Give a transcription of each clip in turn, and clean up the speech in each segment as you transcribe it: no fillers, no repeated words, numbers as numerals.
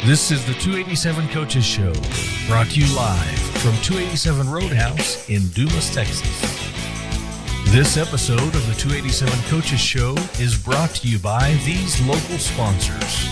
This is the 287 Coaches Show, brought to you live from 287 Roadhouse in Dumas, Texas. This episode of the 287 Coaches Show is brought to you by these local sponsors.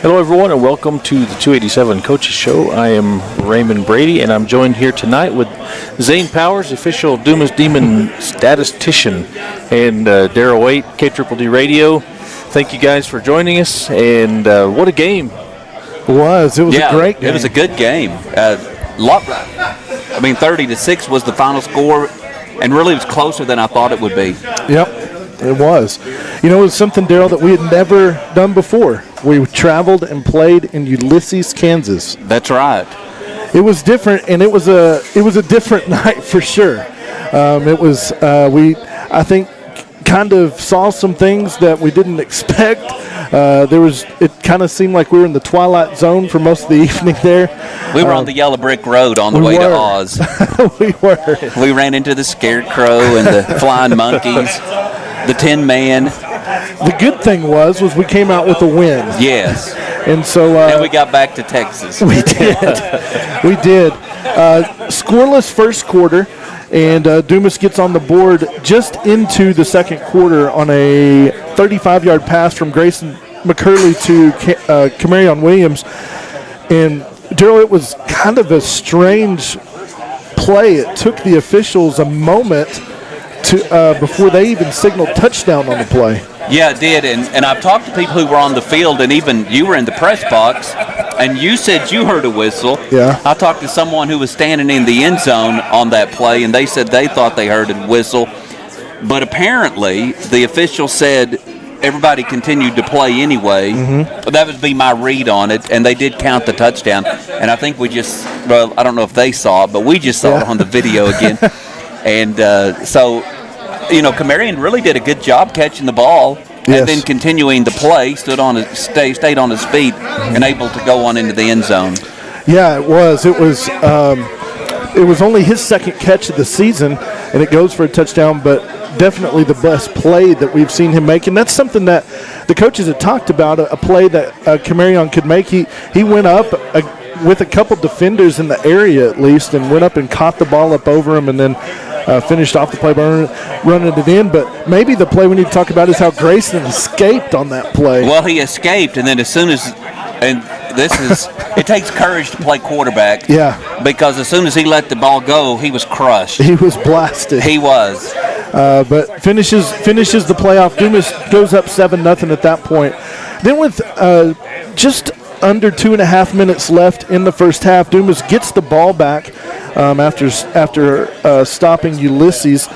Hello everyone and welcome to the 287 Coaches Show. I am Raymond Brady and I'm joined here tonight with Zane Powers, official Dumas Demon statistician, and Darrell Waite, KDDD Radio. Thank you guys for joining us, and what a game. It was a great game. It was a good game. 30-6 was the final score, and really it was closer than I thought it would be. Yep, it was. You know, it was something, Darrell, that we had never done before. We traveled and played in Ulysses, Kansas. That's right. It was different, and it was a different night for sure. I think, kind of saw some things that we didn't expect. It kind of seemed like we were in the twilight zone for most of the evening there. We were on the yellow brick road on the way to Oz. We were. We ran into the scarecrow and the flying monkeys, the Tin Man. The good thing was we came out with a win. Yes. And so and we got back to Texas. We did. We did. Scoreless first quarter, and Dumas gets on the board just into the second quarter on a 35-yard pass from Grayson McCurley to Camarion Williams. And, Darrell, it was kind of a strange play. It took the officials a moment to before they even signaled touchdown on the play. Yeah, it did, and I've talked to people who were on the field, and even you were in the press box, and you said you heard a whistle. Yeah. I talked to someone who was standing in the end zone on that play, and they said they thought they heard a whistle, but apparently the official said everybody continued to play anyway. Mm-hmm. That would be my read on it, and they did count the touchdown, and I think I don't know if they saw it, but we just saw it on the video again, and so... You know, Camarion really did a good job catching the ball and then continuing to play, stayed on his feet, and able to go on into the end zone. Yeah, it was. It was only his second catch of the season, and it goes for a touchdown, but definitely the best play that we've seen him make. And that's something that the coaches had talked about, a play that Camarion could make. He went up with a couple defenders in the area at least and went up and caught the ball up over him and then finished off the play by running it in. But maybe the play we need to talk about is how Grayson escaped on that play. Well, he escaped, and then it takes courage to play quarterback. Yeah. Because as soon as he let the ball go, he was crushed. He was blasted. He was. But finishes the playoff. Dumas goes up 7-0 at that point. Then with just under 2.5 minutes left in the first half, Dumas gets the ball back after stopping Ulysses.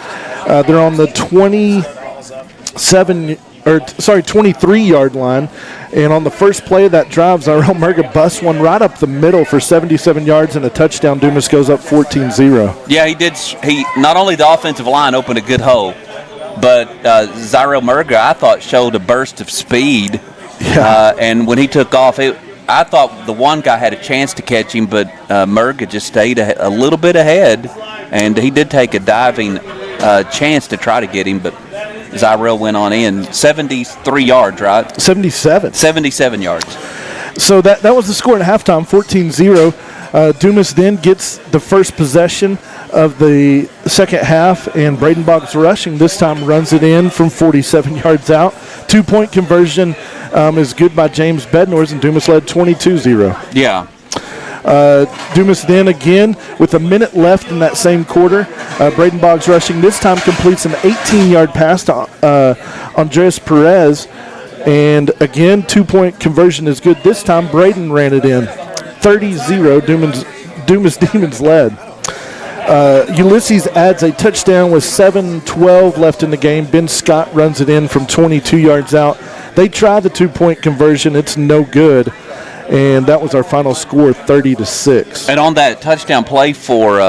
They're on the 23-yard line. And on the first play of that drive, Tyrell Murgo busts one right up the middle for 77 yards and a touchdown. Dumas goes up 14-0. Yeah, he did. He not only the offensive line opened a good hole, but Tyrell Murgo, I thought, showed a burst of speed. Yeah. And when he took off, I thought the one guy had a chance to catch him, but Murgo just stayed a little bit ahead, and he did take a diving chance to try to get him, but Tyrell went on in. 73 yards, right? 77. 77 yards. So that was the score at halftime, 14-0. Dumas then gets the first possession of the second half, and Braden Boggs rushing this time runs it in from 47 yards out. 2-point conversion is good by James Bednar, and Dumas led 22-0. Yeah. Dumas then again with a minute left in that same quarter. Braden Boggs rushing this time completes an 18-yard pass to Andres Perez, and again 2-point conversion is good. This time Braden ran it in. 30-0. Dumas Demons led. Ulysses adds a touchdown with 7:12 left in the game. Ben Scott runs it in from 22 yards out. They try the 2-point conversion. It's no good. And that was our final score, 30-6. And on that touchdown play for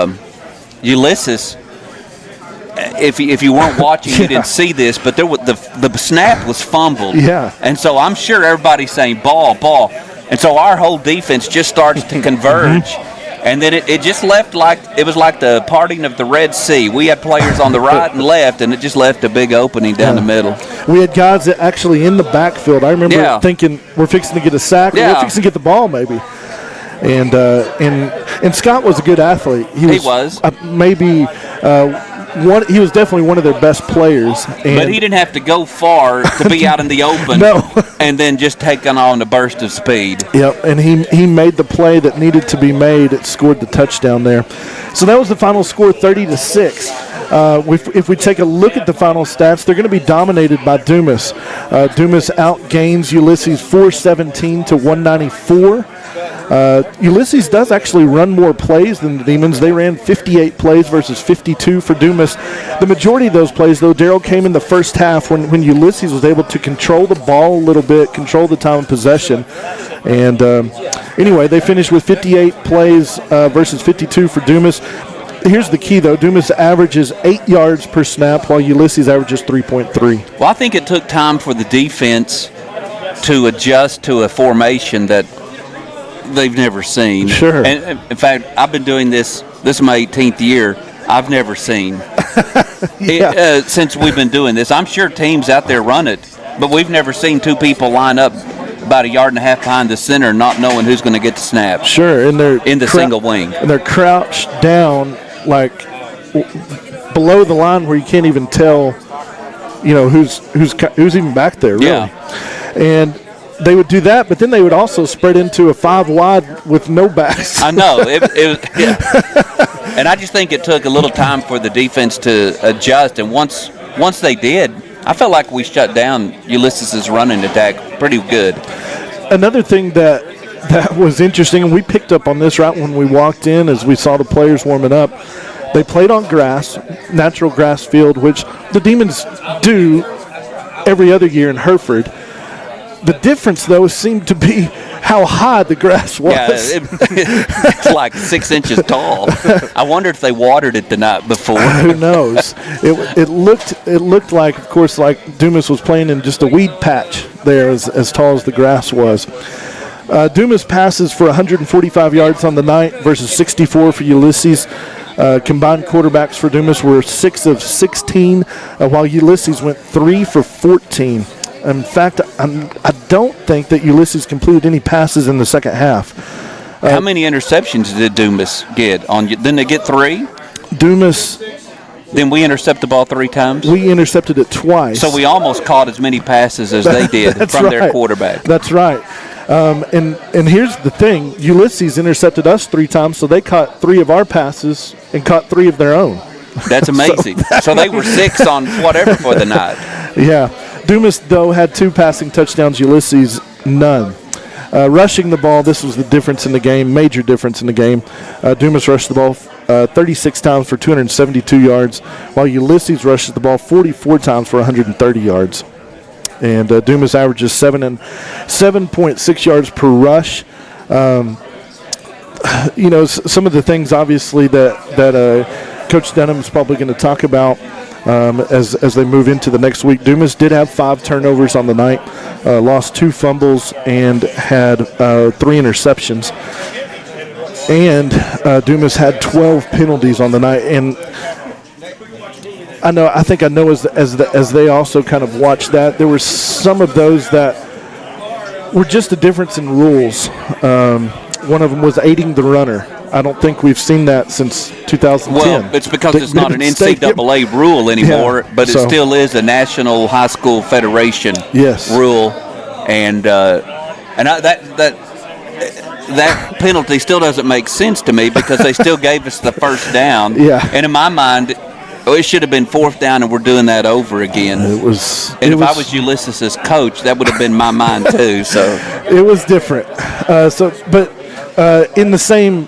Ulysses, if you weren't watching, you didn't see this, but there was the snap was fumbled. Yeah. And so I'm sure everybody's saying ball, ball. And so our whole defense just starts to converge. And then it just left it was like the parting of the Red Sea. We had players on the right and left, and it just left a big opening down the middle. We had guys that actually in the backfield. I remember thinking we're fixing to get a sack, or we're fixing to get the ball maybe. And Scott was a good athlete. He was. He was definitely one of their best players. But he didn't have to go far to be out in the open. No. And then just taking on a burst of speed. Yep, and he made the play that needed to be made. It scored the touchdown there. So that was the final score, 30-6. If we take a look at the final stats, they're going to be dominated by Dumas. Dumas outgains Ulysses 417 to 194. Ulysses does actually run more plays than the Demons. They ran 58 plays versus 52 for Dumas. The majority of those plays, though, Darryl, came in the first half when Ulysses was able to control the ball a little bit, control the time of possession. And anyway, they finished with 58 plays versus 52 for Dumas. Here's the key, though. Dumas averages 8 yards per snap, while Ulysses averages 3.3. Well, I think it took time for the defense to adjust to a formation that they've never seen. Sure. And in fact, I've been doing this is my 18th year. I've never seen since we've been doing this. I'm sure teams out there run it, but we've never seen two people line up about a yard and a half behind the center, not knowing who's going to get the snap. Sure, and they're in the single wing, and they're crouched down like below the line where you can't even tell, who's even back there. Really. Yeah, and they would do that, but then they would also spread into a 5 wide with no backs. I know. And I just think it took a little time for the defense to adjust. And once they did, I felt like we shut down Ulysses' running attack pretty good. Another thing that was interesting, and we picked up on this right when we walked in as we saw the players warming up, they played on grass, natural grass field, which the Demons do every other year in Hereford. The difference, though, seemed to be how high the grass was. Yeah, it's like 6 inches tall. I wonder if they watered it the night before. Who knows? It looked like, of course, like Dumas was playing in just a weed patch there, as tall as the grass was. Dumas passes for 145 yards on the night versus 64 for Ulysses. Combined quarterbacks for Dumas were 6 of 16, while Ulysses went 3 for 14. In fact, I don't think that Ulysses completed any passes in the second half. How many interceptions did Dumas get? Didn't they get 3? Dumas. Then we intercepted the ball 3 times? We intercepted it twice. So we almost caught as many passes as they did from their quarterback. That's right. And here's the thing. Ulysses intercepted us 3 times, so they caught 3 of our passes and caught 3 of their own. That's amazing. So they were 6 on whatever for the night. Yeah. Dumas, though, had 2 passing touchdowns. Ulysses, none. Rushing the ball, this was the difference in the game, major difference in the game. Dumas rushed the ball 36 times for 272 yards, while Ulysses rushes the ball 44 times for 130 yards. And Dumas averages 7.6 yards per rush. Some of the things, obviously, that Coach Dunham is probably going to talk about as they move into the next week. Dumas did have 5 turnovers on the night, lost 2 fumbles, and had 3 interceptions. And Dumas had 12 penalties on the night. And I think as they also kind of watched that, there were some of those that were just a difference in rules. One of them was aiding the runner. I don't think we've seen that since 2010. Well, it's because it's not an NCAA rule anymore, but it still is a National High School Federation rule, and that penalty still doesn't make sense to me because they still gave us the first down. Yeah. And in my mind, it should have been 4th down, and we're doing that over again. If I was Ulysses' coach, that would have been my mind too. So it was different. But in the same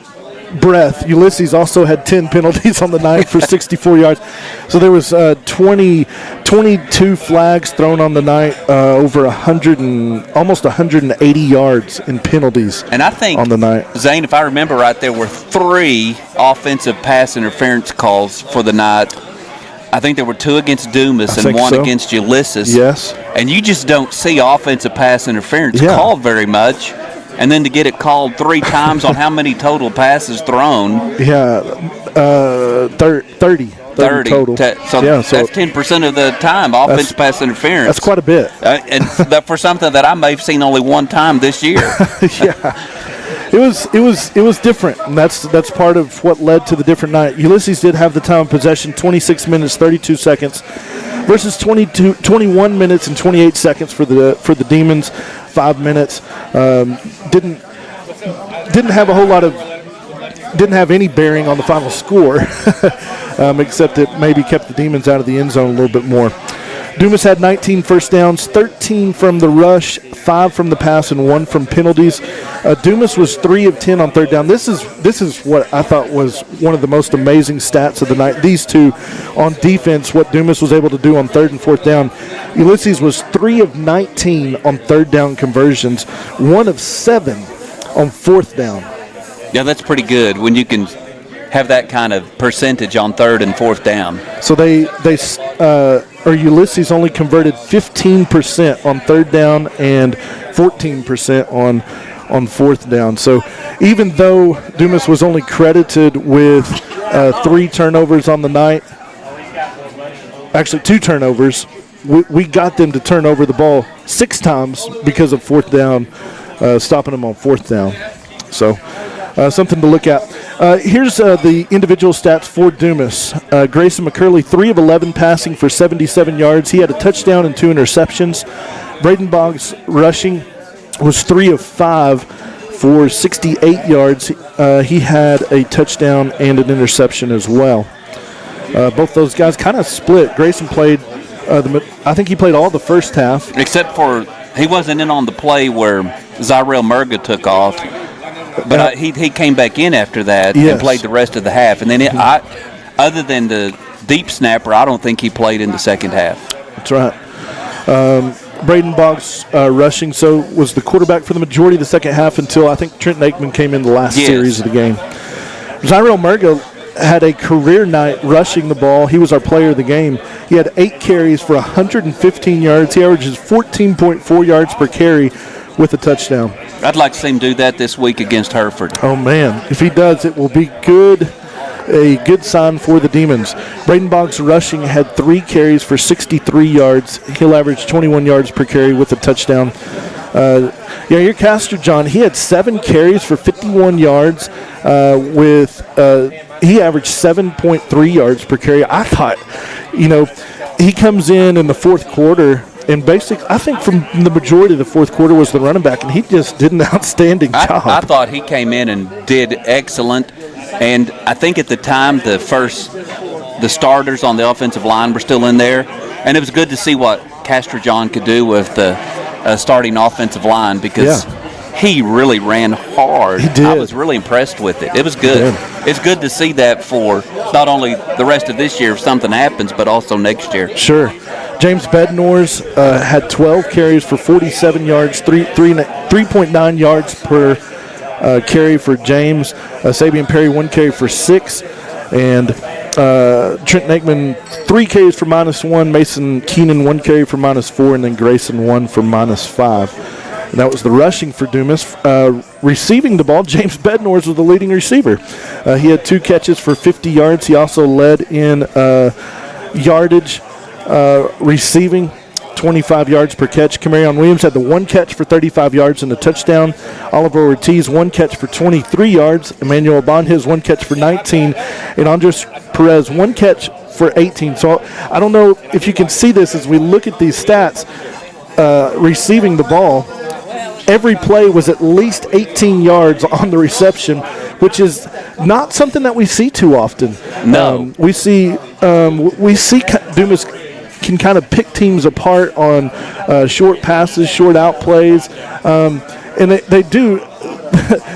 breath, Ulysses also had 10 penalties on the night for 64 yards. So there was 22 flags thrown on the night, over almost 180 yards in penalties. And I think on the night, Zane, if I remember right, there were 3 offensive pass interference calls for the night. I think there were 2 against Dumas and 1 against Ulysses. Yes. And you just don't see offensive pass interference called very much. And then to get it called 3 times on how many total passes thrown? 30 total. So that's 10% of the time offensive pass interference. That's quite a bit. And for something that I may have seen only one time this year. It was different, and that's part of what led to the different night. Ulysses did have the time of possession, 26 minutes 32 seconds, versus 21 minutes and 28 seconds for the Demons. 5 minutes. Didn't have any bearing on the final score, except it maybe kept the Demons out of the end zone a little bit more. Dumas had 19 first downs, 13 from the rush, 5 from the pass, and 1 from penalties. Dumas was 3 of 10 on third down. This is what I thought was one of the most amazing stats of the night. These two on defense, what Dumas was able to do on 3rd and 4th down. Ulysses was 3 of 19 on 3rd down conversions, 1 of 7 on 4th down. Yeah, that's pretty good when you can have that kind of percentage on 3rd and 4th down. So Ulysses only converted 15% on 3rd down and 14% on 4th down. So even though Dumas was only credited with 3 turnovers on the night, actually 2 turnovers, we got them to turn over the ball 6 times because of 4th down, stopping them on 4th down. So something to look at. Here's the individual stats for Dumas. Grayson McCurley, 3 of 11 passing for 77 yards. He had a touchdown and 2 interceptions. Braden Boggs rushing was 3 of 5 for 68 yards. He had a touchdown and an interception as well. Both those guys kind of split. Grayson played, I think he played all the first half. Except for he wasn't in on the play where Tyrell Murgo took off. But he came back in after that and played the rest of the half. And then other than the deep snapper, I don't think he played in the second half. That's right. Braden Boggs rushing, so was the quarterback for the majority of the second half until I think Trenton Aikman came in the last series of the game. Tyrell Murgo had a career night rushing the ball. He was our player of the game. He had 8 carries for 115 yards. He averages 14.4 yards per carry with a touchdown. I'd like to see him do that this week against Hereford. Oh, man. If he does, it will be good. A good sign for the Demons. Braden Boggs rushing had 3 carries for 63 yards. He'll average 21 yards per carry with a touchdown. Your caster, John, he had 7 carries for 51 yards he averaged 7.3 yards per carry. I thought, he comes in the 4th quarter, and basically, I think from the majority of the 4th quarter was the running back, and he just did an outstanding job. I thought he came in and did excellent, and I think at the time the starters on the offensive line were still in there, and it was good to see what Castro John could do with the starting offensive line because he really ran hard. He did. I was really impressed with it. It was good. It's good to see that for not only the rest of this year if something happens, but also next year. Sure. James Bednar's had 12 carries for 47 yards, 3.9 yards per carry for James. Sabian Perry, 1 carry for 6. And Trent Nakeman, 3 carries for -1. Mason Keenan, 1 carry for -4. And then Grayson, 1 for -5. And that was the rushing for Dumas. Receiving the ball, James Bednar's was the leading receiver. He had 2 catches for 50 yards. He also led in yardage receiving, 25 yards per catch. Camarion Williams had the 1 catch for 35 yards and a touchdown. Oliver Ortiz, 1 catch for 23 yards. Emmanuel Bonhis, 1 catch for 19. And Andres Perez, 1 catch for 18. So I don't know if you can see this as we look at these stats. Receiving the ball, every play was at least 18 yards on the reception, which is not something that we see too often. No. We see Dumas can kind of pick teams apart on short passes, short out plays, and they do.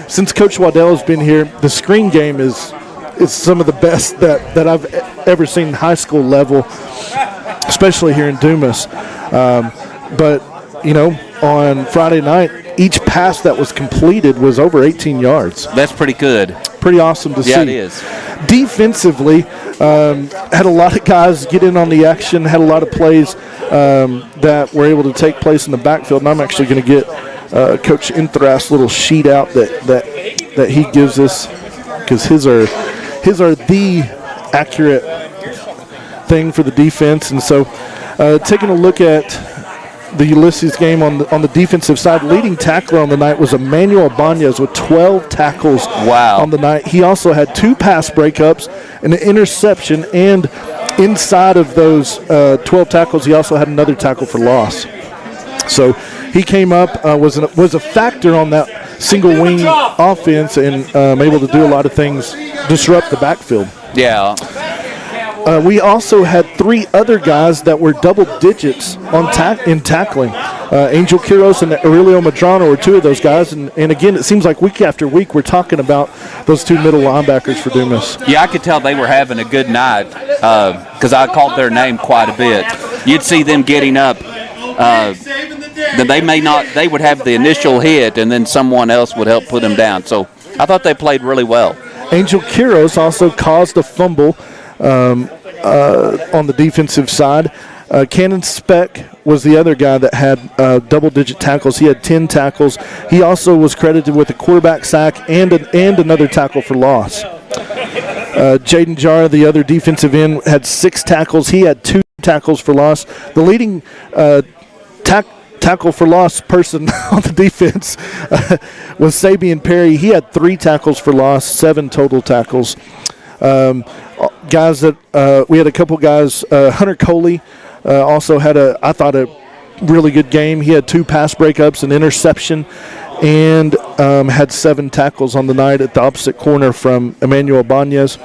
Since Coach Waddell has been here, the screen game is some of the best that I've ever seen in high school level, especially here in Dumas. But on Friday night, each pass that was completed was over 18 yards. That's pretty good. Pretty awesome to see. Yeah, it is. Defensively, had a lot of guys get in on the action, had a lot of plays that were able to take place in the backfield. And I'm actually going to get Coach Inthras' little sheet out that he gives us, because his are the accurate thing for the defense. And so taking a look at the Ulysses game on the defensive side, leading tackler on the night was Emmanuel Banez with 12 tackles on the night. He also had 2 pass breakups, an interception, and inside of those 12 tackles, he also had another tackle for loss. So he came up, was a factor on that single wing offense, and able to do a lot of things, disrupt the backfield. Yeah. We also had 3 other guys that were double digits in tackling. Angel Quiros and Aurelio Madrano were 2 of those guys. And again, it seems like week after week we're talking about those 2 middle linebackers for Dumas. Yeah, I could tell they were having a good night because I called their name quite a bit. You'd see them getting up. They would have the initial hit, and then someone else would help put them down. So I thought they played really well. Angel Quiros also caused a fumble on the defensive side. Cannon Speck was the other guy that had double-digit tackles. He had 10 tackles. He also was credited with a quarterback sack and another tackle for loss. Jaden Jara, the other defensive end, had 6 tackles. He had 2 tackles for loss. The leading tackle for loss person on the defense was Sabian Perry. He had 3 tackles for loss, 7 total tackles. Guys that we had a couple guys. Hunter Coley also had I thought a really good game. He had 2 pass breakups, an interception, and had 7 tackles on the night at the opposite corner from Emmanuel Banez.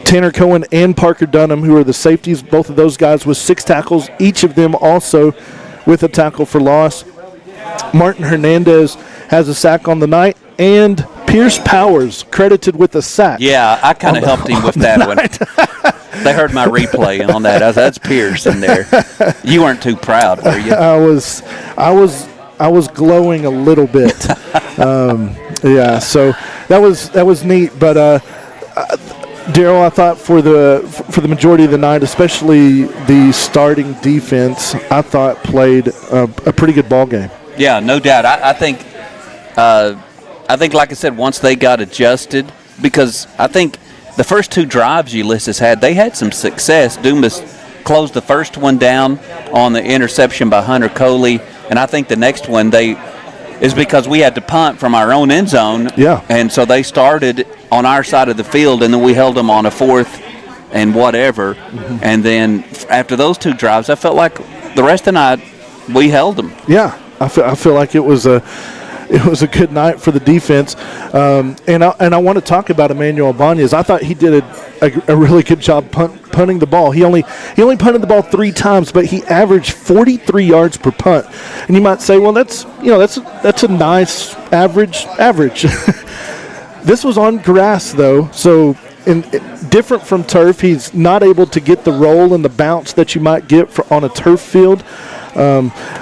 Tanner Cohen and Parker Dunham, who are the safeties, both of those guys with 6 tackles, each of them also with a tackle for loss. Martin Hernandez has a sack on the night, and Pierce Powers credited with a sack. Yeah, I kind of helped him with that one. They heard my replay on that. That's Pierce in there. You weren't too proud, were you? I was glowing a little bit. Yeah, so that was neat. But Darryl, I thought for the majority of the night, especially the starting defense, I thought played a pretty good ball game. Yeah, no doubt. I think, like I said, once they got adjusted, because I think the first 2 drives Ulysses had, they had some success. Dumas closed the first one down on the interception by Hunter Coley, and I think the next one is because we had to punt from our own end zone. Yeah. And so they started on our side of the field, and then we held them on a 4th and whatever. Mm-hmm. And then after those 2 drives, I felt like the rest of the night we held them. Yeah, I feel like it was a good night for the defense. And I want to talk about Emmanuel Ibanez. I thought he did a really good job punting the ball. He only punted the ball 3 times, but he averaged 43 yards per punt. And you might say, well, that's a nice average. This was on grass though, so different from turf. He's not able to get the roll and the bounce that you might get on a turf field.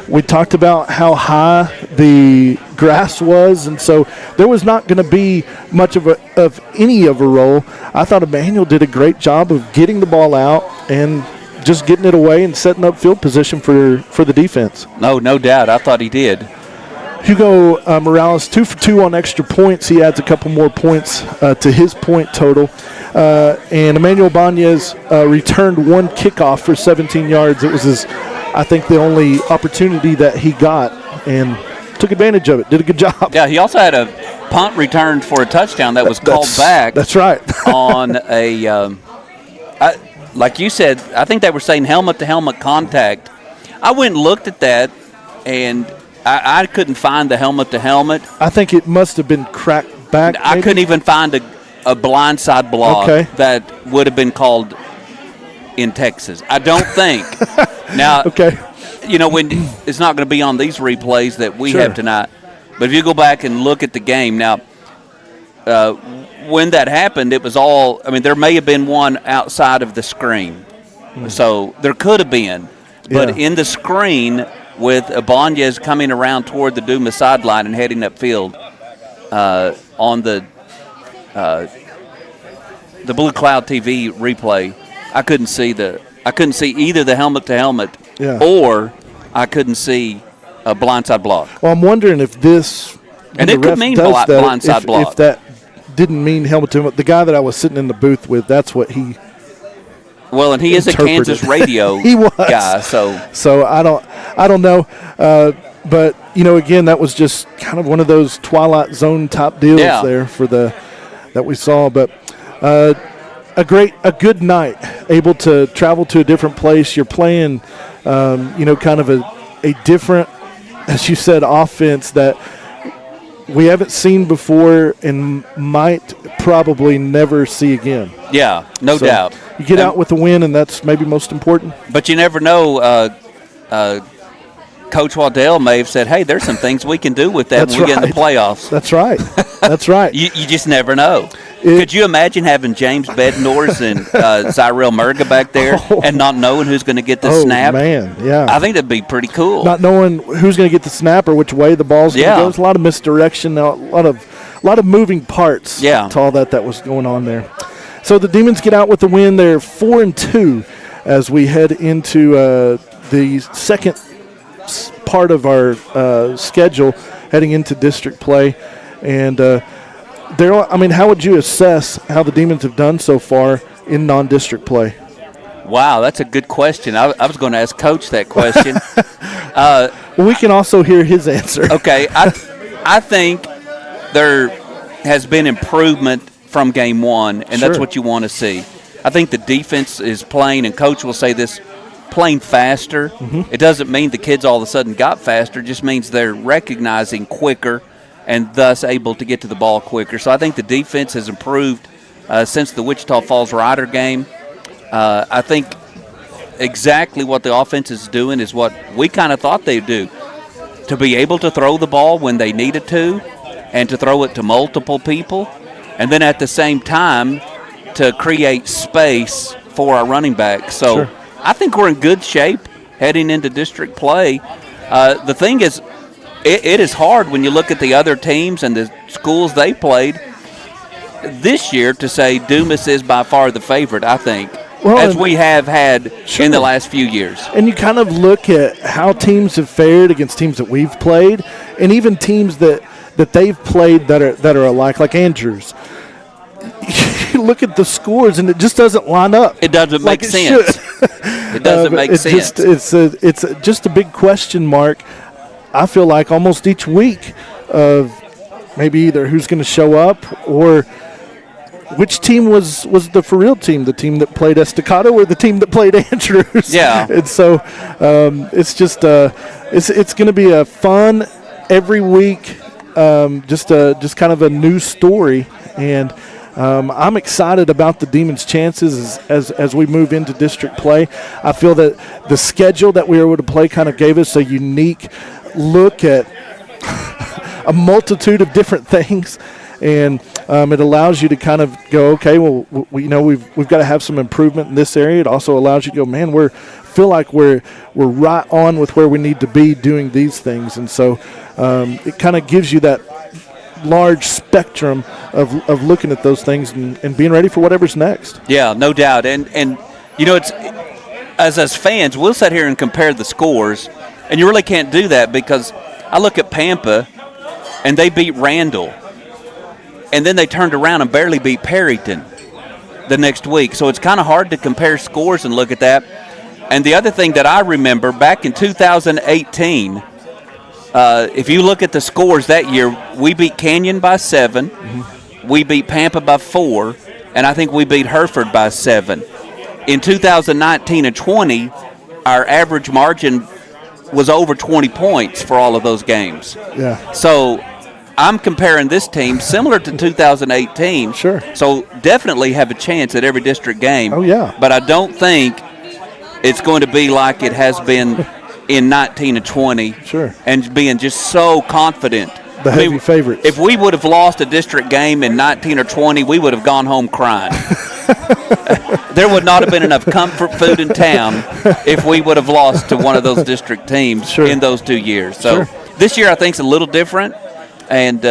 We talked about how high the grass was, and so there was not going to be much of any of a roll. I thought Emmanuel did a great job of getting the ball out and just getting it away and setting up field position for the defense. No doubt. I thought he did. Hugo Morales, 2 for 2 on extra points. He adds a couple more points to his point total. And Emmanuel Ibanez returned 1 kickoff for 17 yards. It was I think the only opportunity that he got, and took advantage of it. Did a good job. Yeah, he also had a punt return for a touchdown that was called back. That's right. On a, like you said, I think they were saying helmet-to-helmet contact. I went and looked at that, and I couldn't find the helmet-to-helmet. I think it must have been cracked back. I couldn't even find a blindside block that would have been called in Texas. I don't think. Now, when it's not going to be on these replays that we have tonight, but if you go back and look at the game now, when that happened, it was all. I mean, there may have been one outside of the screen, so there could have been, but in the screen with Ibanez coming around toward the Dumas sideline and heading upfield on the Blue Cloud TV replay, I couldn't see either the helmet to helmet or I couldn't see a blindside block. Well, I'm wondering if this and it could mean blindside block. If that didn't mean helmet to helmet, the guy that I was sitting in the booth with, that's what he. Well, and he is a Kansas radio guy, so I don't know, but again, that was just kind of one of those Twilight Zone type deals there that we saw, but a good night, able to travel to a different place. You're playing, kind of a different, as you said, offense that we haven't seen before and might probably never see again. Yeah, no doubt. You get out with a win, and that's maybe most important. But you never know. Coach Waddell may have said, hey, there's some things we can do with that when we get in the playoffs. That's right. That's right. You just never know. Could you imagine having James Bednar and Tyrell Murgo back there and not knowing who's going to get the snap? Oh, man, yeah. I think that'd be pretty cool. Not knowing who's going to get the snap or which way the ball's going to go. There's a lot of misdirection, a lot of moving parts to all that was going on there. So the Demons get out with the win. They're 4-2 as we head into the second part of our schedule heading into district play. And Darryl, I mean, how would you assess how the Demons have done so far in non-district play? Wow, that's a good question. I was going to ask Coach that question. Well, we can also hear his answer. Okay, I think there has been improvement from game one, and that's what you want to see. I think the defense is playing, and Coach will say this, playing faster. Mm-hmm. It doesn't mean the kids all of a sudden got faster. It just means they're recognizing quicker and thus able to get to the ball quicker. So I think the defense has improved since the Wichita Falls Rider game. I think exactly what the offense is doing is what we kind of thought they'd do, to be able to throw the ball when they needed to and to throw it to multiple people, and then at the same time to create space for our running back. So I think we're in good shape heading into district play. The thing is, it is hard when you look at the other teams and the schools they played this year to say Dumas is by far the favorite, I think, as we have had in the last few years. And you kind of look at how teams have fared against teams that we've played, and even teams that they've played that are alike, like Andrews. You look at the scores, and it just doesn't line up. It doesn't make sense. It doesn't make sense. It's just a big question mark, I feel like, almost each week of maybe either who's going to show up or which team was the for real team, the team that played Estacado or the team that played Andrews. Yeah. And so it's just it's going to be a fun every week just kind of a new story, and I'm excited about the Demons' chances as we move into district play. I feel that the schedule that we were able to play kind of gave us a unique look at a multitude of different things, and it allows you to kind of go, okay, well, we've got to have some improvement in this area. It also allows you to go, man, feel like we're right on with where we need to be doing these things, and so it kind of gives you that large spectrum of looking at those things and being ready for whatever's next. Yeah, no doubt. And it's as fans, we'll sit here and compare the scores, and you really can't do that because I look at Pampa, and they beat Randall, and then they turned around and barely beat Perryton the next week. So it's kind of hard to compare scores and look at that. And the other thing that I remember, back in 2018, if you look at the scores that year, we beat Canyon by 7, we beat Pampa by 4, and I think we beat Hereford by 7. In 2019 and 20, our average margin was over 20 points for all of those games. Yeah. So I'm comparing this team similar to 2018. Sure. So definitely have a chance at every district game. Oh, yeah. But I don't think it's going to be like it has been in 19 and 20. Sure. And being just so confident. The heavy favorites. If we would have lost a district game in 19 or 20, we would have gone home crying. There would not have been enough comfort food in town if we would have lost to one of those district teams in those 2 years. So this year I think is a little different, and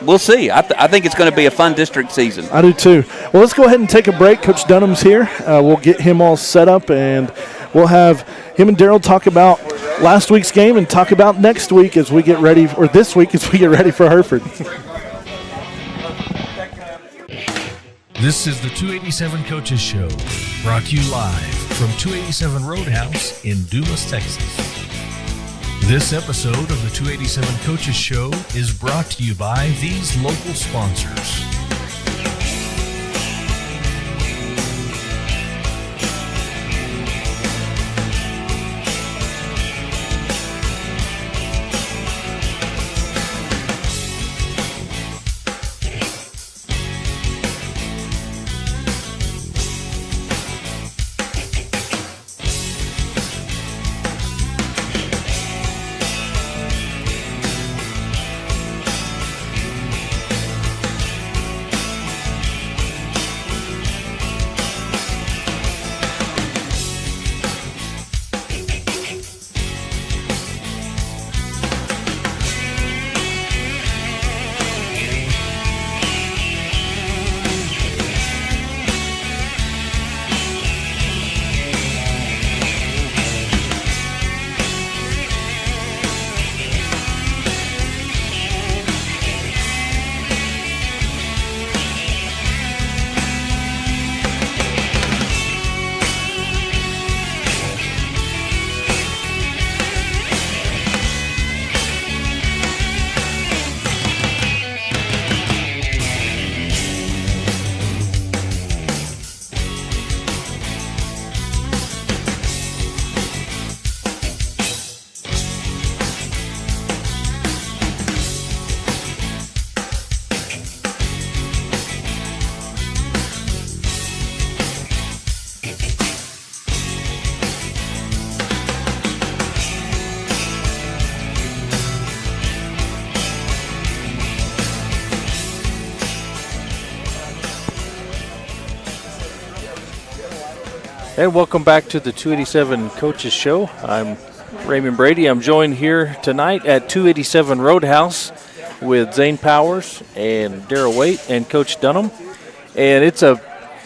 we'll see. I think it's going to be a fun district season. I do too. Well, let's go ahead and take a break. Coach Dunham's here. We'll get him all set up, and we'll have him and Daryl talk about last week's game and talk about next week as we get ready, or this week as we get ready for Hereford. This is the 287 Coaches Show, brought to you live from 287 Roadhouse in Dumas, Texas. This episode of the 287 Coaches Show is brought to you by these local sponsors. And welcome back to the 287 Coaches Show. I'm Raymond Brady. I'm joined here tonight at 287 Roadhouse with Zane Powers and Daryl Waite and Coach Dunham. And it's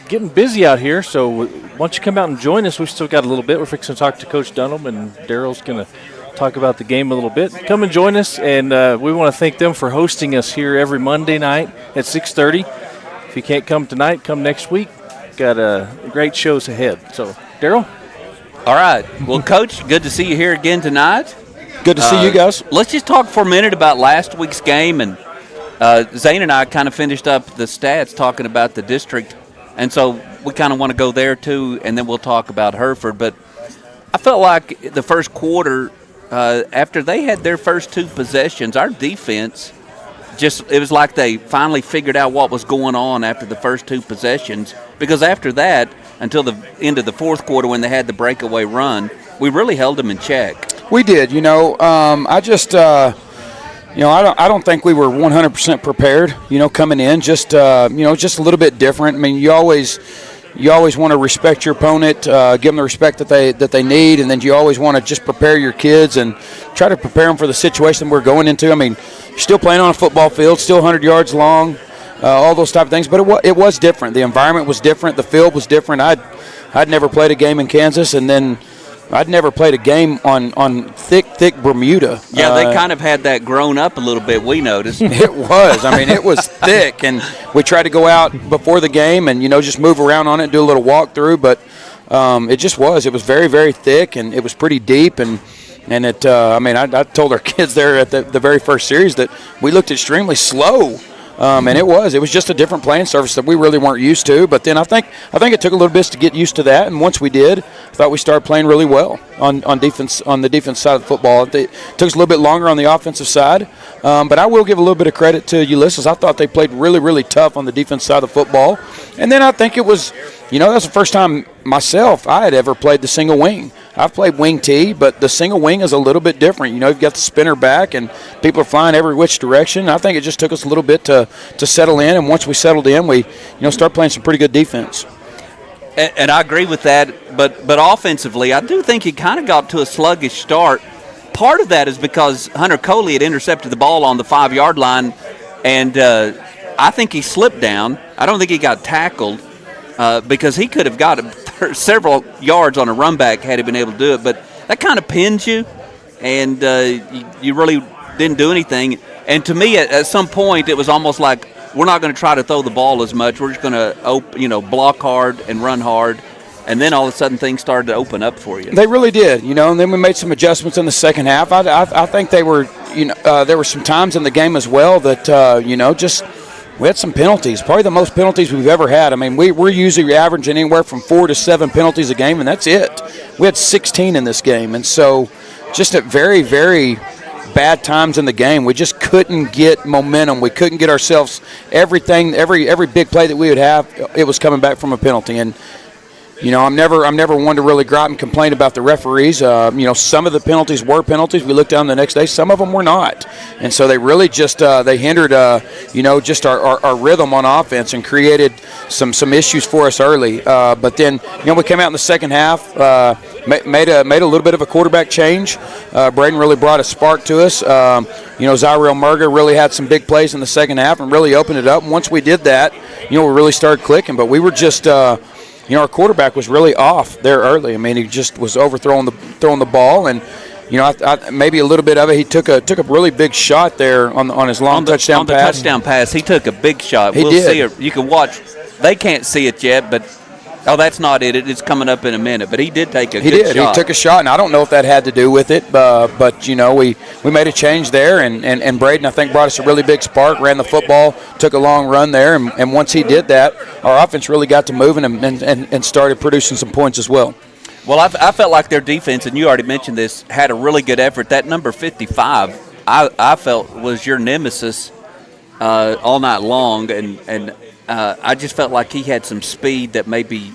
getting busy out here, so why don't you come out and join us? We've still got a little bit. We're fixing to talk to Coach Dunham, and Daryl's going to talk about the game a little bit. Come and join us, and we want to thank them for hosting us here every Monday night at 6:30. If you can't come tonight, come next week. Got great shows ahead. So, Daryl? All right. Well, Coach, good to see you here again tonight. Good to see you guys. Let's just talk for a minute about last week's game. And Zane and I kind of finished up the stats talking about the district. And so we kind of want to go there, too, and then we'll talk about Hereford. But I felt like the first quarter after they had their first 2 possessions, our defense it was like they finally figured out what was going on after the first 2 possessions, because after that, until the end of the fourth quarter when they had the breakaway run, we really held them in check. We did. I don't think we were 100% prepared, coming in, just a little bit different. I mean, you always want to respect your opponent, give them the respect that they need, and then you always want to just prepare your kids and try to prepare them for the situation we're going into. I mean, you're still playing on a football field, still 100 yards long, all those type of things, but it was different. The environment was different. The field was different. I'd never played a game in Kansas, and then I'd never played a game on thick Bermuda. Yeah, they kind of had that grown up a little bit, we noticed. It was. I mean, it was thick, and we tried to go out before the game and, just move around on it and do a little walkthrough, but it just was. It was very, very thick, and it was pretty deep, and it, I told our kids there at the very first series that we looked extremely slow. And it was just a different playing surface that we really weren't used to. But then I think it took a little bit to get used to that. And once we did, I thought we started playing really well on defense, on the defense side of the football. It took us a little bit longer on the offensive side. But I will give a little bit of credit to Ulysses. I thought they played really, really tough on the defense side of the football. And then I think it was, that's the first time myself I had ever played the single wing. I've played wing T, but the single wing is a little bit different. You've got the spinner back, and people are flying every which direction. I think it just took us a little bit to settle in, and once we settled in, we start playing some pretty good defense. And I agree with that, but offensively, I do think he kind of got to a sluggish start. Part of that is because Hunter Coley had intercepted the ball on the 5-yard line, and I think he slipped down. I don't think he got tackled because he could have got several yards on a run back had he been able to do it, but that kind of pins you, and you really didn't do anything. And to me, at some point, it was almost like we're not going to try to throw the ball as much. We're just going to block hard and run hard, and then all of a sudden things started to open up for you. They really did, and then we made some adjustments in the second half. I think they were, there were some times in the game as well that, we had some penalties, probably the most penalties we've ever had. I mean, we're usually averaging anywhere from 4 to 7 penalties a game, and that's it. We had 16 in this game, and so just at very, very bad times in the game, we just couldn't get momentum. We couldn't get ourselves every big play that we would have, it was coming back from a penalty. And I'm never one to really go out and complain about the referees. Some of the penalties were penalties. We looked down the next day. Some of them were not, and so they really just they hindered just our rhythm on offense and created some issues for us early. But then we came out in the second half, made a little bit of a quarterback change. Braden really brought a spark to us. Tyrell Murgo really had some big plays in the second half and really opened it up. And once we did that, we really started clicking. But we were just our quarterback was really off there early. I mean, he just was throwing the ball, and I maybe a little bit of it. He took a really big shot there on his long touchdown pass. On the touchdown pass, he took a big shot. We'll see it. You can watch. They can't see it yet, but that's not it. It's coming up in a minute. But he did take a good shot. He took a shot, and I don't know if that had to do with it, but we made a change there, and Braden, I think, brought us a really big spark, ran the football, took a long run there, and once he did that, our offense really got to moving and started producing some points as well. Well, I felt like their defense, and you already mentioned this, had a really good effort. That number 55, I felt was your nemesis all night long, and I just felt like he had some speed that maybe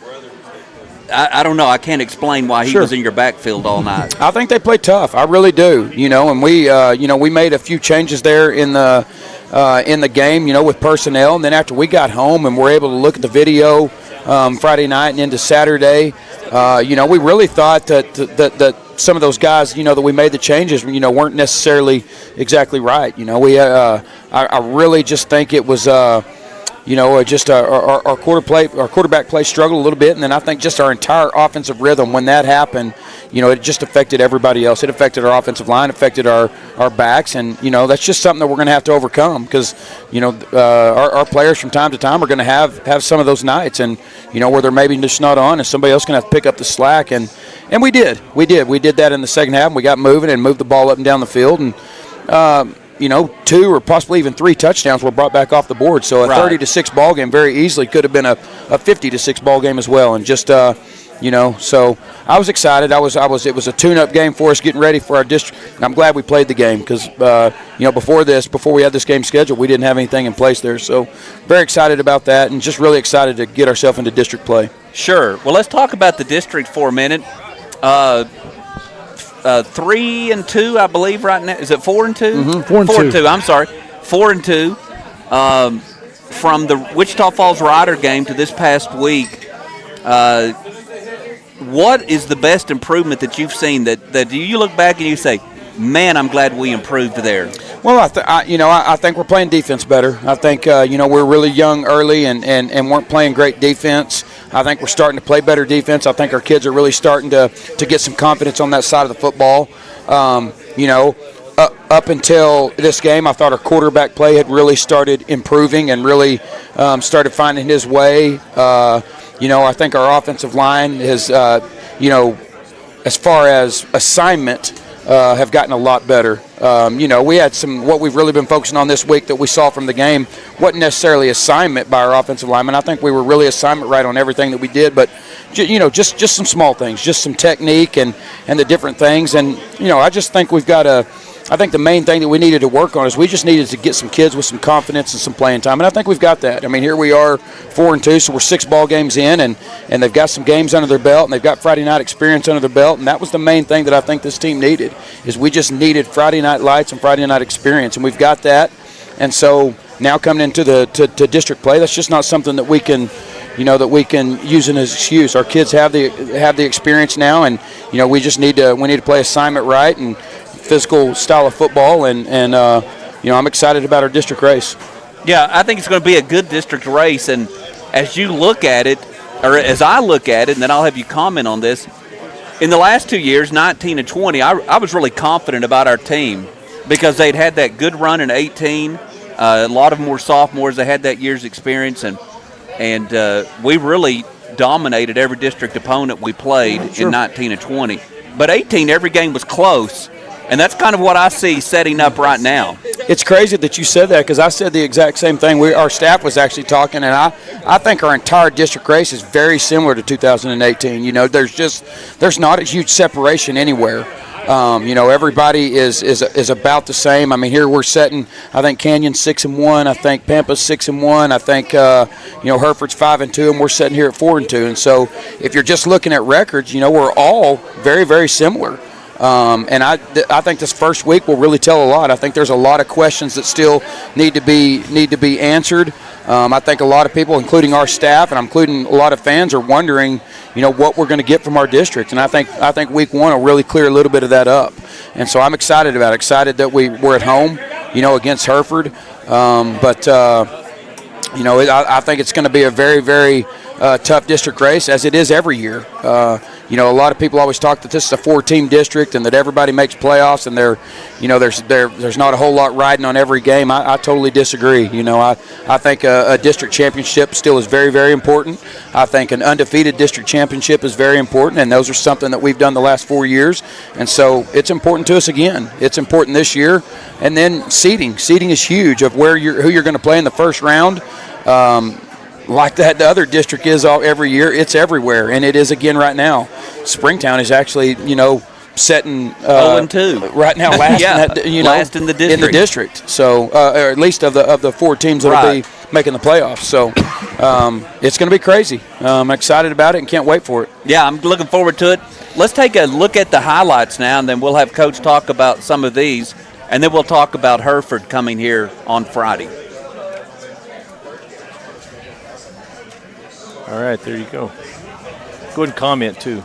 I don't know. I can't explain why he was in your backfield all night. I think they played tough. I really do. And we made a few changes there in the game, with personnel, and then after we got home and were able to look at the video Friday night and into Saturday, we really thought that some of those guys, that we made the changes, weren't necessarily exactly right. I really just think it was. Just our quarterback play struggled a little bit, and then I think just our entire offensive rhythm, when that happened, it just affected everybody else. It affected our offensive line, affected our backs, and that's just something that we're going to have to overcome because our players from time to time are going to have some of those nights, and where they're maybe just not on, and somebody else going to have to pick up the slack, and we did that in the second half, and we got moving and moved the ball up and down the field, and 2 or possibly even 3 touchdowns were brought back off the board. So a 30-6 ball game very easily could have been a 50-6 ball game as well. And just, So I was excited. It was a tune-up game for us, getting ready for our district. And I'm glad we played the game because, before we had this game scheduled, we didn't have anything in place there. So very excited about that and just really excited to get ourselves into district play. Sure. Well, let's talk about the district for a minute. 3-2, I believe, right now. Is it 4-2? Mm-hmm. 4-2. I'm sorry. 4-2. From the Wichita Falls Rider game to this past week, what is the best improvement that you've seen that you look back and you say, man, I'm glad we improved there? Well, I think we're playing defense better. I think, we're really young early and weren't playing great defense. I think we're starting to play better defense. I think our kids are really starting to get some confidence on that side of the football. Up until this game, I thought our quarterback play had really started improving and really started finding his way. I think our offensive line has, as far as assignment, have gotten a lot better. We had what we've really been focusing on this week that we saw from the game wasn't necessarily assignment by our offensive linemen. I think we were really assignment right on everything that we did, but just some small things, just some technique and the different things. And I just think I think the main thing that we needed to work on is we just needed to get some kids with some confidence and some playing time, and I think we've got that. I mean, here we are 4-2, so we're 6 ball games in, and they've got some games under their belt, and they've got Friday night experience under their belt, and that was the main thing that I think this team needed, is we just needed Friday night lights and Friday night experience, and we've got that. And so now coming into to district play, that's just not something that we can use as an excuse. Our kids have the experience now, and we need to play assignment right and physical style of football, and I'm excited about our district race. Yeah, I think it's going to be a good district race, and as you look at it, or as I look at it, and then I'll have you comment on this, in the last 2 years, 19 and 20, I was really confident about our team because they'd had that good run in 18. A lot of them were sophomores. They had that year's experience, and we really dominated every district opponent we played in 19 and 20. But 18, every game was close. And that's kind of what I see setting up right now. It's crazy that you said that because I said the exact same thing. Our staff was actually talking, and I think our entire district race is very similar to 2018. There's not a huge separation anywhere. Everybody is about the same. I mean, here we're setting, I think Canyon's 6-1. I think Pampa's 6-1. I think, Hereford's 5-2, and we're sitting here at 4-2. And so if you're just looking at records, we're all very, very similar. And I think this first week will really tell a lot. I think there's a lot of questions that still need to be answered. I think a lot of people, including our staff and including a lot of fans, are wondering, what we're going to get from our district. And I think week 1 will really clear a little bit of that up. And so I'm excited about it. Excited that we're at home, against Hereford. I think it's going to be a very, very tough district race, as it is every year. A lot of people always talk that this is a 4-team district and that everybody makes playoffs, and there's not a whole lot riding on every game. I totally disagree. I think a district championship still is very, very important. I think an undefeated district championship is very important, and those are something that we've done the last 4 years. And so it's important to us again. It's important this year. And then seeding. Seeding is huge of who you're going to play in the first round. Like that the other district is every year. It's everywhere, and it is again right now. Springtown is actually, setting 0-2 right now, last last in the district. So, or at least of the 4 teams that will be making the playoffs. So, it's going to be crazy. I'm excited about it and can't wait for it. Yeah, I'm looking forward to it. Let's take a look at the highlights now, and then we'll have Coach talk about some of these, and then we'll talk about Hereford coming here on Friday. All right, there you go. Go ahead and comment, too.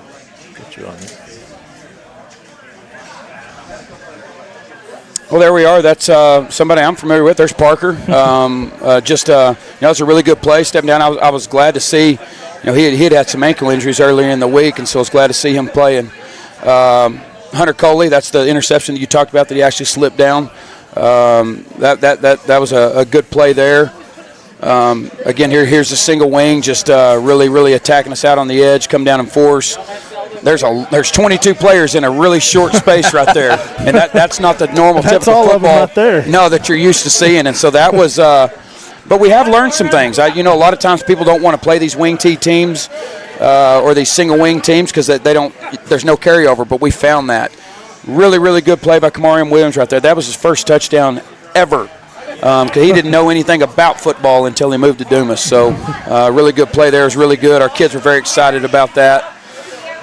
Get you on it. Well, there we are. That's somebody I'm familiar with. There's Parker. It's a really good play. Stepping down, I was glad to see. He had some ankle injuries earlier in the week, and so I was glad to see him playing. Hunter Coley, that's the interception that you talked about that he actually slipped down. That was a good play there. Again, here's a single wing, just really, really attacking us out on the edge, come down and force. There's 22 players in a really short space right there, and that's not the normal typical all football. Of them right there. No, that you're used to seeing, and so that was. But we have learned some things. A lot of times people don't want to play these wing T teams. or these single wing teams because they don't. There's no carryover, but we found that. Really, really good play by Kamarian Williams right there. That was his first touchdown ever. Because he didn't know anything about football until he moved to Dumas. So really good play there. It was really good. Our kids were very excited about that.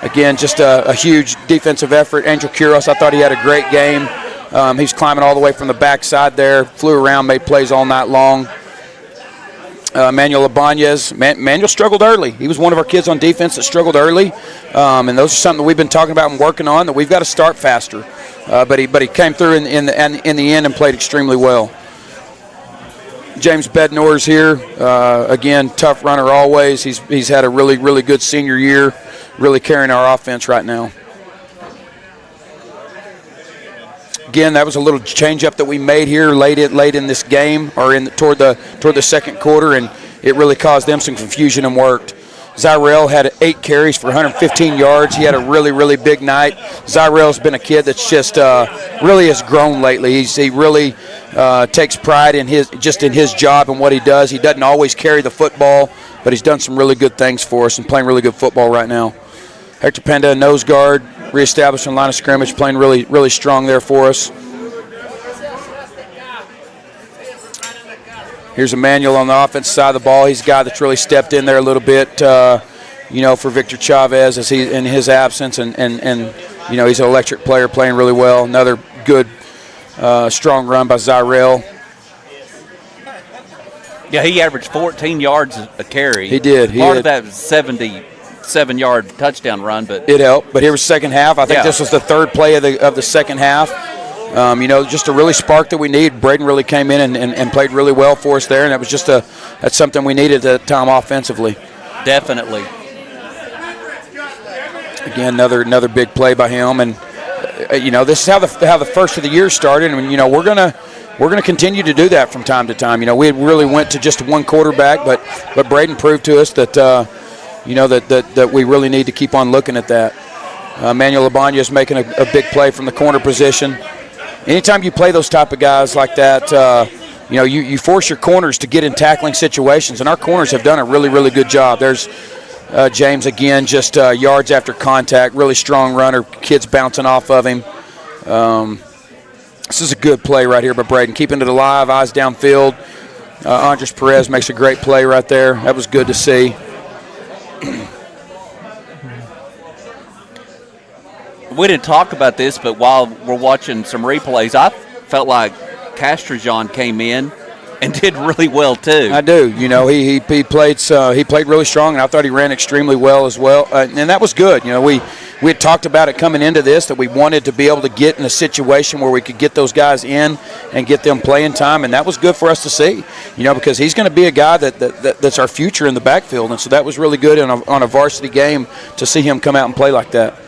Again, just a huge defensive effort. Angel Quiros, I thought he had a great game. He's climbing all the way from the backside there, flew around, made plays all night long. Manuel Ibanez. Manuel struggled early. He was one of our kids on defense that struggled early. And those are something that we've been talking about and working on, that we've got to start faster. But he came through in the end and played extremely well. James Bednar's here. Again, tough runner always. He's had a really, really good senior year, really carrying our offense right now. Again, that was a little change-up that we made here late in this game, or toward the second quarter, and it really caused them some confusion and worked. Zyrell had 8 carries for 115 yards. He had a really, really big night. Zyrell's been a kid that's just really has grown lately. He really takes pride in his job and what he does. He doesn't always carry the football, but he's done some really good things for us and playing really good football right now. Hector Penda, nose guard, reestablishing line of scrimmage, playing really, really strong there for us. Here's Emmanuel on the offensive side of the ball. He's a guy that's really stepped in there a little bit, for Victor Chavez as he in his absence, and he's an electric player playing really well. Another good, strong run by Zyrell. Yeah, he averaged 14 yards a carry. He did. Part of that was 77-yard touchdown run, but it helped. But here was second half. I think this was the third play of the second half. Just a really spark that we need. Braden really came in and played really well for us there, and that was that's something we needed at the time offensively. Definitely. Again, another big play by him, and this is how the first of the year started, and we're gonna continue to do that from time to time. We really went to just one quarterback, but Braden proved to us that that we really need to keep on looking at that. Manuel Ibanez making a big play from the corner position. Anytime you play those type of guys like that, you force your corners to get in tackling situations, and our corners have done a really, really good job. There's James again, just yards after contact, really strong runner, kids bouncing off of him. This is a good play right here by Braden, keeping it alive, eyes downfield. Andres Perez makes a great play right there. That was good to see. We didn't talk about this, but while we're watching some replays, I felt like Castrojean came in and did really well too. I do. He played really strong, and I thought he ran extremely well as well, and that was good. We had talked about it coming into this, that we wanted to be able to get in a situation where we could get those guys in and get them playing time, and that was good for us to see. Because he's going to be a guy that's our future in the backfield, and so that was really good on a varsity game to see him come out and play like that.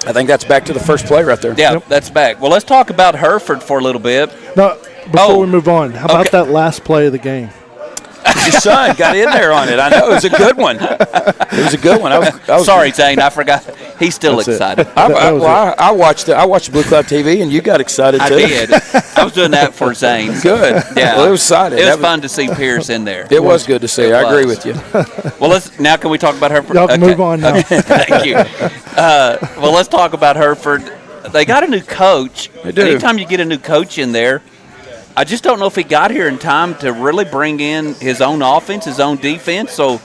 I think that's back to the first play right there. Yeah, That's back. Well, let's talk about Hereford for a little bit. No, before we move on, how about that last play of the game? Your son got in there on it. I know. It was a good one. I was Sorry, Zane. I forgot. He's still excited. I watched Blue Cloud TV, and you got excited, too. I did. I was doing that for Zane. Good. Yeah. Well, it was exciting. It was fun to see Pierce in there. It was good to see. I agree with you. Well, now can we talk about Hereford? Y'all can move on now. Thank you. Well, let's talk about Hereford. They got a new coach. They do. Anytime you get a new coach in there, I just don't know if he got here in time to really bring in his own offense, his own defense. So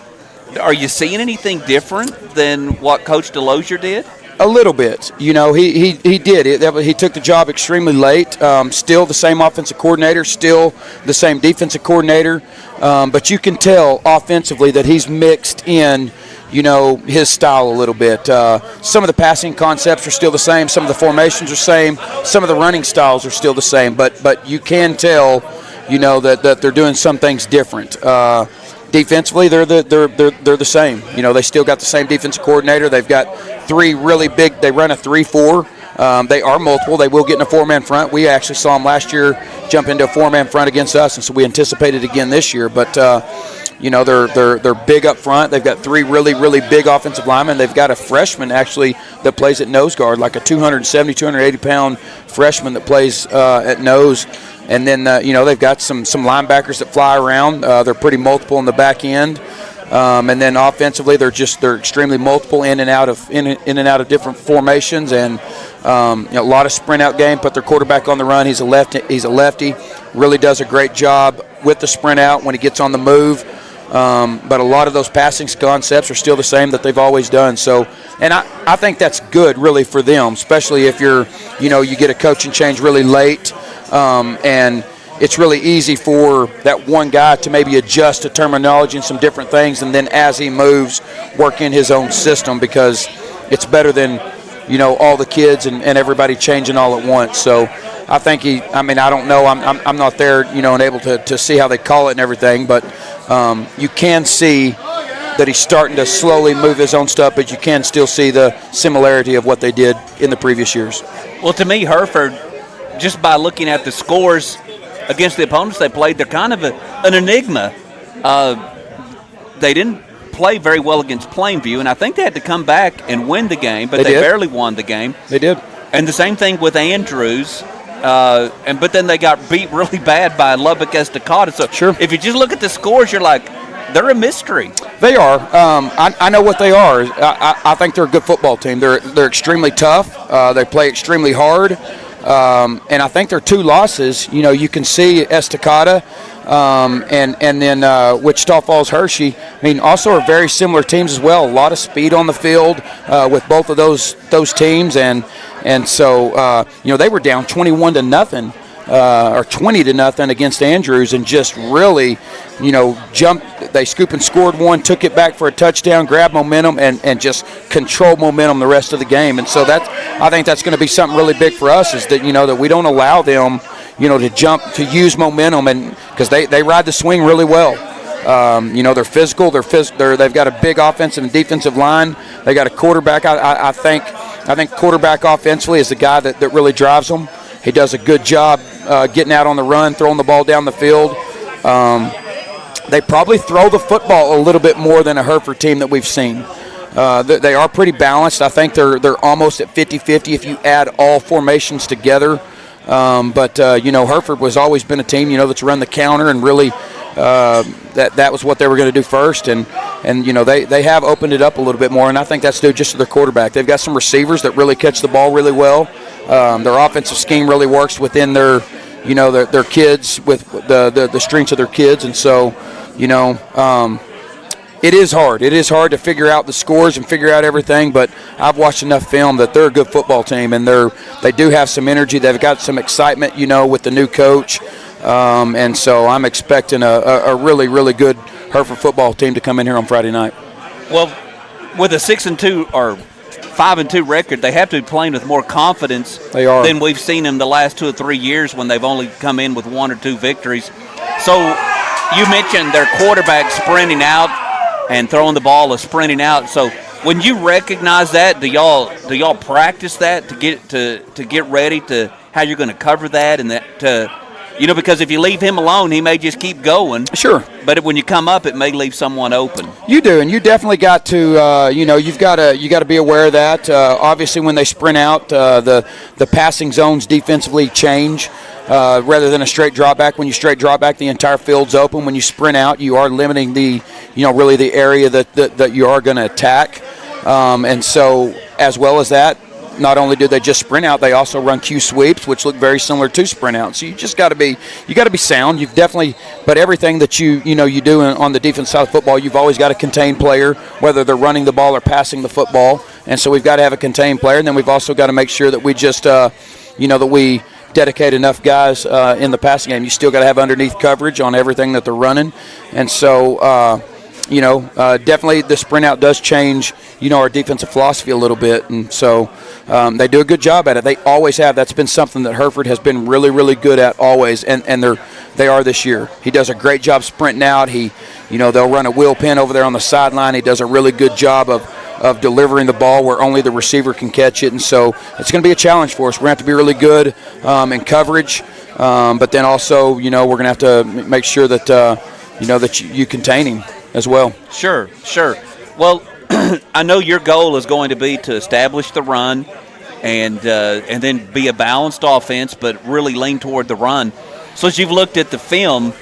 are you seeing anything different than what Coach DeLozier did? A little bit. He did. He took the job extremely late. Still the same offensive coordinator, still the same defensive coordinator. But you can tell offensively that he's mixed in his style a little bit. Some of the passing concepts are still the same. Some of the formations are the same. Some of the running styles are still the same. But you can tell, that they're doing some things different. Defensively, they're the same. They still got the same defensive coordinator. They've got 3 really big. They run a 3-4. They are multiple. They will get in a 4-man front. We actually saw them last year jump into a 4-man front against us, and so we anticipate it again this year. But they're big up front. They've got 3 really, really big offensive linemen. They've got a freshman actually that plays at nose guard, like a 270, 280-pound freshman that plays at nose. And then, they've got some linebackers that fly around. They're pretty multiple in the back end. And then offensively, they're extremely multiple in and out of different formations, and a lot of sprint out game. Put their quarterback on the run. He's a lefty. Really does a great job with the sprint out when he gets on the move. But a lot of those passing concepts are still the same that they've always done. So, and I think that's good really for them, especially if you get a coaching change really late, and it's really easy for that one guy to maybe adjust to terminology and some different things, and then as he moves, work in his own system, because it's better than, all the kids and everybody changing all at once. So I think I don't know. I'm not there, and able to see how they call it and everything, but you can see that he's starting to slowly move his own stuff, but you can still see the similarity of what they did in the previous years. Well, to me, Hereford, just by looking at the scores against the opponents they played, they're kind of an enigma. They didn't play very well against Plainview, and I think they had to come back and win the game, but they barely won the game. They did. And the same thing with Andrews, but then they got beat really bad by Lubbock Estacada. So sure. If you just look at the scores, you're like, they're a mystery. They are. I know what they are. I think they're a good football team. They're extremely tough. They play extremely hard. And I think their two losses, you can see Estacada and then Wichita Falls Hershey. Also are very similar teams as well. A lot of speed on the field with both of those teams, and so they were down 21-0. Or 20-0 against Andrews, and just really, jumped. They scoop and scored one, took it back for a touchdown, grabbed momentum, and just controlled momentum the rest of the game. And so I think that's going to be something really big for us, is that that we don't allow them, to jump, to use momentum, and because they ride the swing really well. They're physical. They've got a big offensive and defensive line. They got a quarterback. I think quarterback offensively is the guy that really drives them. He does a good job getting out on the run, throwing the ball down the field. They probably throw the football a little bit more than a Hereford team that we've seen. They are pretty balanced. I think they're almost at 50-50 if you add all formations together. But Hereford has always been a team, that's run the counter, and really that was what they were going to do first. And they have opened it up a little bit more, and I think that's due just to their quarterback. They've got some receivers that really catch the ball really well. Their offensive scheme really works within their kids, with the strengths of their kids, and so it is hard. It is hard to figure out the scores and figure out everything, but I've watched enough film that they're a good football team, and they do have some energy. They've got some excitement, with the new coach, and so I'm expecting a really, really good Hereford football team to come in here on Friday night. Well, with a 6-2 or 5-2 record, they have to be playing with more confidence than we've seen them the last 2 or 3 years when they've only come in with 1 or 2 victories. So you mentioned their quarterback sprinting out and throwing the ball or sprinting out. So when you recognize that, do y'all practice that to get ready to how you're going to cover that, and that because if you leave him alone, he may just keep going. Sure. But when you come up, it may leave someone open. You do, and you definitely got to, you got to be aware of that. Obviously, when they sprint out, the passing zones defensively change. Rather than a straight drop back, when you straight drop back, the entire field's open. When you sprint out, you are limiting really the area that you are going to attack. And so, as well as that, not only do they just sprint out, they also run Q sweeps, which look very similar to sprint out. So you just got to be sound. You've definitely, but everything that you do on the defense side of football, you've always got a contained player, whether they're running the ball or passing the football. And so we've got to have a contained player, and then we've also got to make sure that we just, that we dedicate enough guys in the passing game. You still got to have underneath coverage on everything that they're running, and so. Definitely the sprint out does change, our defensive philosophy a little bit. And so they do a good job at it. They always have. That's been something that Hereford has been really, really good at always. And they are this year. He does a great job sprinting out. They'll run a wheel pin over there on the sideline. He does a really good job of delivering the ball where only the receiver can catch it. And so it's going to be a challenge for us. We're going to have to be really good in coverage. But then also, we're going to have to make sure that, that you contain him as well. Sure. Well, I know your goal is going to be to establish the run and then be a balanced offense, but really lean toward the run. So as you've looked at the film,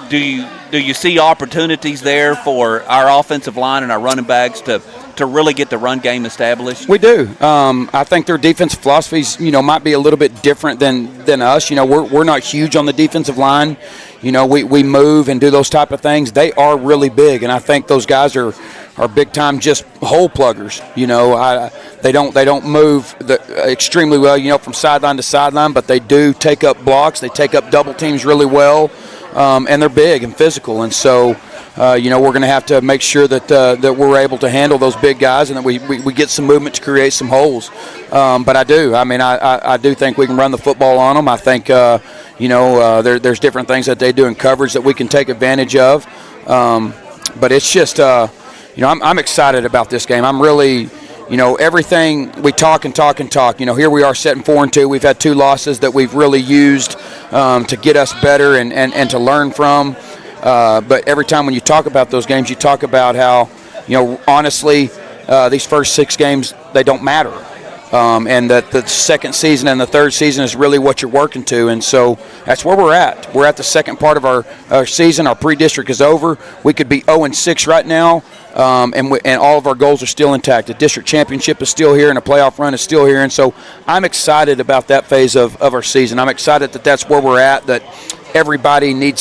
do you see opportunities there for our offensive line and our running backs to really get the run game established? We do. I think their defensive philosophies, might be a little bit different than us. We're not huge on the defensive line. We move and do those type of things. They are really big, and I think those guys are big time just hole pluggers. They don't move extremely well, from sideline to sideline, but they do take up blocks. They take up double teams really well, and they're big and physical. And so, we're going to have to make sure that we're able to handle those big guys and that we get some movement to create some holes. But I do. I do think we can run the football on them. I think, there's different things that they do in coverage that we can take advantage of. But it's just, I'm excited about this game. I'm really, everything we talk and talk and talk. Here we are sitting 4-2. We've had 2 losses that we've really used to get us better and to learn from. But every time when you talk about those games, you talk about how, honestly, these first 6 games, they don't matter. And that the second season and the third season is really what you're working to. And so that's where we're at. We're at the second part of our season. Our pre-district is over. We could be 0-6 right now, and all of our goals are still intact. The district championship is still here, and a playoff run is still here. And so I'm excited about that phase of our season. I'm excited that that's where we're at, that everybody need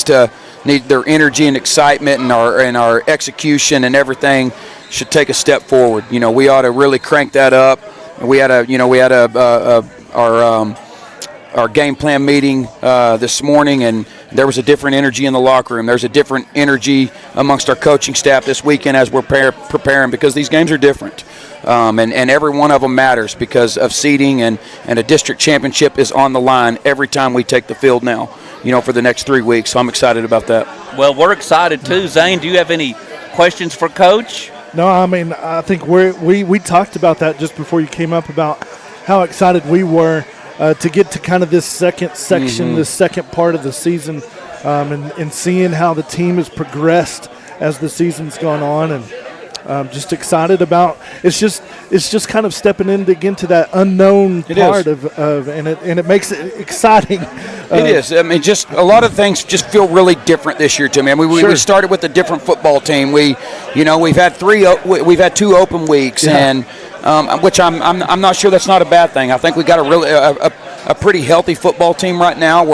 their energy and excitement and our execution and everything should take a step forward. We ought to really crank that up. We had our game plan meeting this morning, and there was a different energy in the locker room. There's a different energy amongst our coaching staff this weekend as we're preparing, because these games are different. And every one of them matters because of seeding, and a district championship is on the line every time we take the field now, for the next 3 weeks. So I'm excited about that. Well, we're excited too. Zane, do you have any questions for Coach? No, I think we talked about that just before you came up, about how excited we were to get to kind of this second section, this second part of the season, and seeing how the team has progressed as the season's gone on, and just excited about it's just kind of stepping into that unknown part of and it makes it exciting. It is. Just a lot of things just feel really different this year to me. We started with a different football team. We've had 2 open weeks, and which I'm not sure that's not a bad thing. I think we got a pretty healthy football team right now.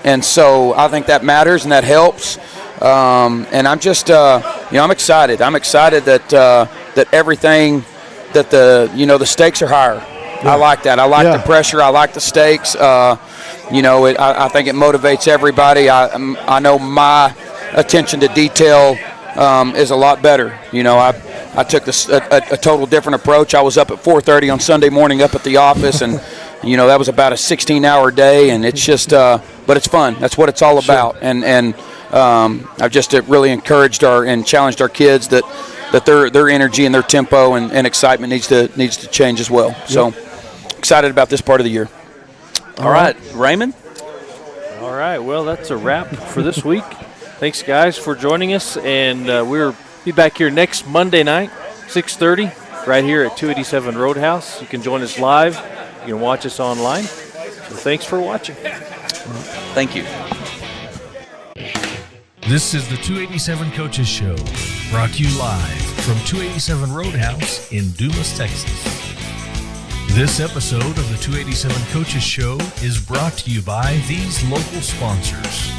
And so I think that matters and that helps. And I'm just I'm excited. I'm excited that everything, that the stakes are higher. I like that. I like the pressure. I like the stakes. I think it motivates everybody. I know my attention to detail is a lot better. I took a total different approach. I was up at 4:30 on Sunday morning up at the office, and that was about a 16-hour day, and it's just but it's fun. That's what it's all about. And I've just really encouraged and challenged our kids that their energy and their tempo and excitement needs to change as well. So excited about this part of the year. All right, Raymond. All right, well, that's a wrap for this week. Thanks, guys, for joining us, and we'll be back here next Monday night, 6:30, right here at 287 Roadhouse. You can join us live. You can watch us online. So thanks for watching. Thank you. This is the 287 Coaches Show, brought to you live from 287 Roadhouse in Dumas, Texas. This episode of the 287 Coaches Show is brought to you by these local sponsors.